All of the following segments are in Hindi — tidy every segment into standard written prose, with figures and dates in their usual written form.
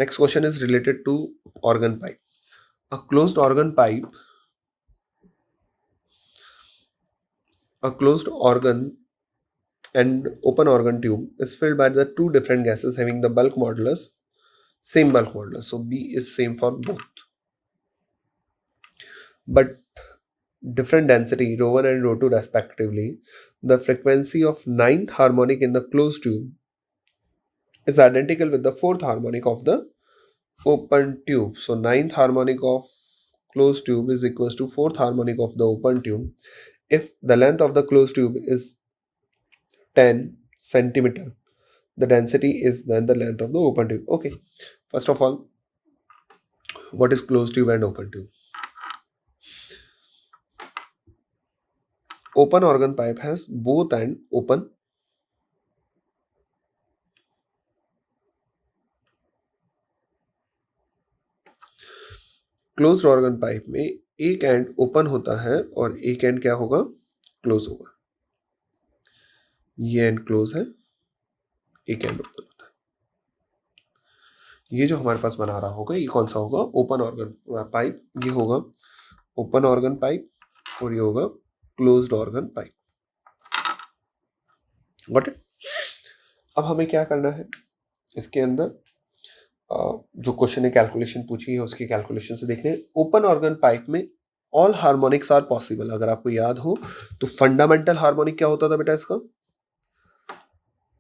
Next question is related to organ pipe. A closed organ and open organ tube is filled by the two different gases having the same bulk modulus. So B is same for both, but different density rho 1 and rho 2 respectively. The frequency of ninth harmonic in the closed tube is identical with the fourth harmonic of the open tube. So ninth harmonic of closed tube is equals to fourth harmonic of the open tube. If the length of the closed tube is 10 centimeter, the density is then the length of the open tube. Okay, first of all, what is closed tube and open tube? Open organ pipe has both and open. Closed organ pipe में एक एंड ओपन होता है और एक एंड क्या होगा, क्लोज होगा. ये एंड क्लोज है, एक एंड ओपन होता है. ये जो हमारे पास बना रहा होगा ये कौन सा होगा, ओपन ऑर्गन पाइप. ये होगा ओपन ऑर्गन पाइप और ये होगा closed organ pipe. Got it. अब हमें क्या करना है, इसके अंदर जो क्वेश्चन ने कैलकुलेशन पूछी है उसकी कैलकुलेशन से देखने. ओपन ऑर्गन पाइप में ऑल हार्मोनिक्स आर पॉसिबल. अगर आपको याद हो तो फंडामेंटल हार्मोनिक क्या होता था बेटा इसका,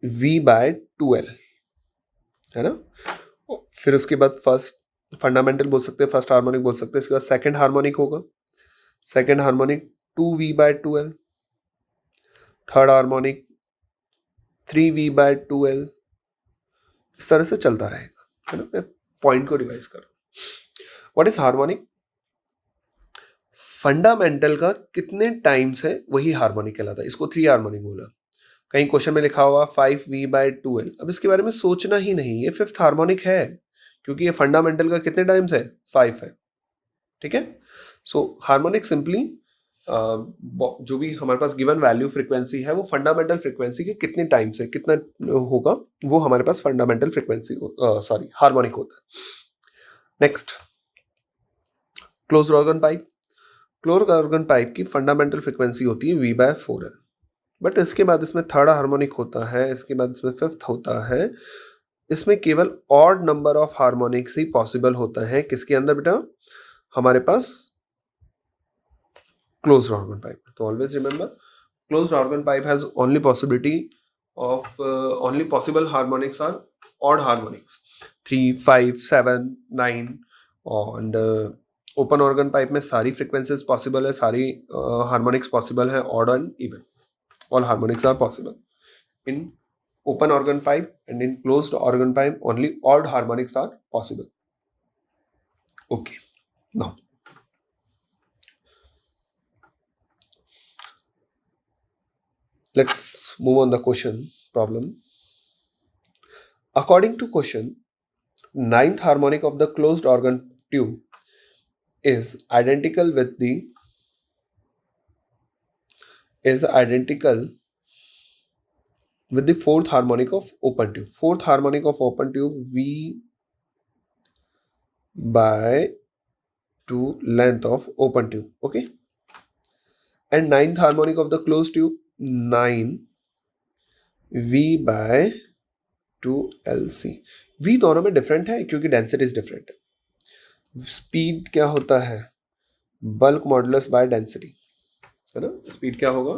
V/2L है ना. फिर उसके बाद फर्स्ट फंडामेंटल बोल सकते हैं, फर्स्ट हार्मोनिक बोल सकते हैं. इसके बाद सेकंड हार्मोनिक होगा, second harmonic 2V/2L, third harmonic 3V/2L. इस तरह से चलता रहेगा, है ना. मैं पॉइंट को रिवाइज कर रहा हूं. व्हाट इज हार्मोनिक, फंडामेंटल का कितने टाइम्स है वही हार्मोनिक कहलाता है. इसको 3 हार्मोनिक बोला. कहीं क्वेश्चन में लिखा हुआ 5V/2L. अब इसके बारे में सोचना ही नहीं, ये फिफ्थ हार्मोनिक है क्योंकि ये फंडामेंटल का कितने टाइम्स है, 5 है. ठीक है. सो हार्मोनिक सिंपली जो भी हमारे पास गिवन वैल्यू फ्रीक्वेंसी है वो फंडामेंटल फ्रीक्वेंसी के कितने टाइम्स है, कितना होगा, वो हमारे पास फंडामेंटल फ्रीक्वेंसी हार्मोनिक होता है. Next, closed organ pipe. Closed organ pipe की फंडामेंटल फ्रीक्वेंसी होती है V/4L. बट इसके बाद इसमें थर्ड हार्मोनिक होता है, इसके बाद इसमें फिफ्थ होता है. इसमें केवल odd number of harmonics he possible होता है. किसके अंदर बेटा, हमारे पास closed organ pipe. So always remember, closed organ pipe has only possibility of only possible harmonics are odd harmonics, 3, 5, 7, 9. and open organ pipe में सारी frequencies possible है, सारी harmonics possible है, odd and even. All harmonics are possible. In open organ pipe and in closed organ pipe only odd harmonics are possible. Okay, now let's move on the question problem. According to question, ninth harmonic of the closed organ tube is identical with the fourth harmonic of open tube. Fourth harmonic of open tube V/2 length of open tube. Okay. And ninth harmonic of the closed tube 9V/2LC. V दोनों में डिफरेंट है क्योंकि डेंसिटीज डिफरेंट है. स्पीड क्या होता है, बल्क मॉडुलस बाय डेंसिटी, है ना. स्पीड क्या होगा,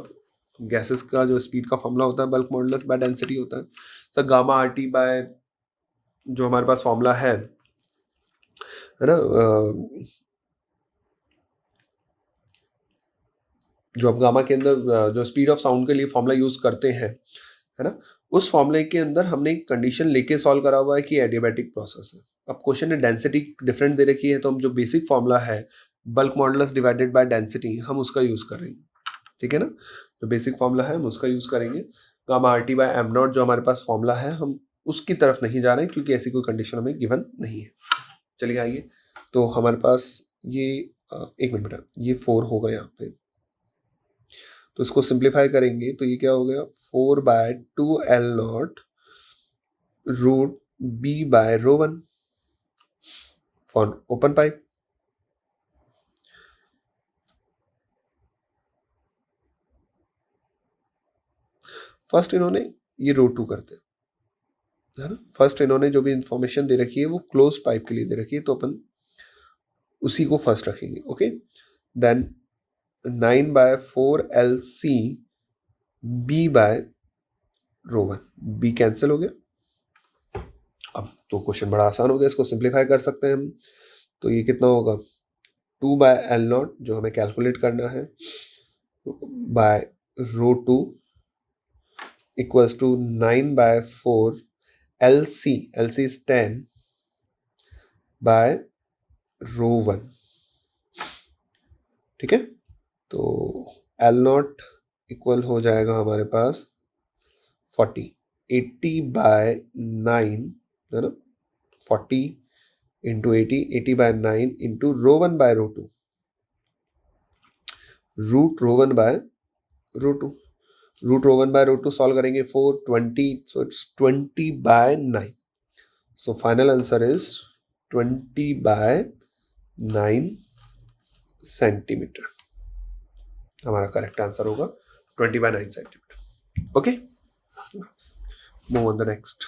गैसेस का जो स्पीड का फॉर्मूला होता है बल्क मॉडुलस बाय डेंसिटी होता है. सर गामा RT बाय जो हमारे पास फॉर्मूला है ना, जो अब गामा के अंदर जो स्पीड ऑफ साउंड के लिए फॉर्मूला यूज करते हैं, है ना, उस फॉर्मूले के अंदर हमने एक कंडीशन लेके सॉल्व करा हुआ है कि एडियाबैटिक प्रोसेस है. अब क्वेश्चन ने डेंसिटी डिफरेंट दे रखी है तो हम जो बेसिक फॉर्मूला है bulk modulus divided by density हम उसका यूज कर रहे हैं. ठीक है ना, जो बेसिक फॉर्मूला है हम उसका यूज करेंगे. गामा RT/m0 जो हमारे पास फॉर्मूला है हम उसकी तरफ नहीं जा रहे हैं क्योंकि ऐसी कोई कंडीशन हमें गिवन नहीं है. चलिए आइए, तो हमारे पास ये एक मिनट बेटा, ये 4 होगा यहाँ पे, तो इसको सिंप्लीफाई करेंगे तो ये क्या हो गया, 4/2L0 √B/ρ1. For open pipe. First इन्होंने ये रो 2 करते हैं, है ना। फर्स्ट इन्होंने जो भी इंफॉर्मेशन दे रखी है वो क्लोज पाइप के लिए दे रखी है, तो अपन उसी को फर्स्ट रखेंगे। Okay, then 9/4 LC B by row 1, B cancel हो गया। अब तो क्वेश्चन बड़ा आसान हो गया, इसको सिंप्लीफाई कर सकते हैं हम। तो ये कितना होगा, 2/L0 जो हमें कैलकुलेट करना है, by row 2 equals to 9/4 LC, LC is 10 by row 1। ठीक है, तो L0 इक्वल हो जाएगा हमारे पास 40, 80/9, है ना। 40 into 80/9 into rho 1 bye row 2, root रो 1 बाय रो 2। रूट रो 1 बाय रो 2 सॉल्व करेंगे 4, 20, so it's 20/9। So final answer is 20/9 centimetre. हमारा करेक्ट आंसर होगा 20/9 centimetre. Okay, move on the next.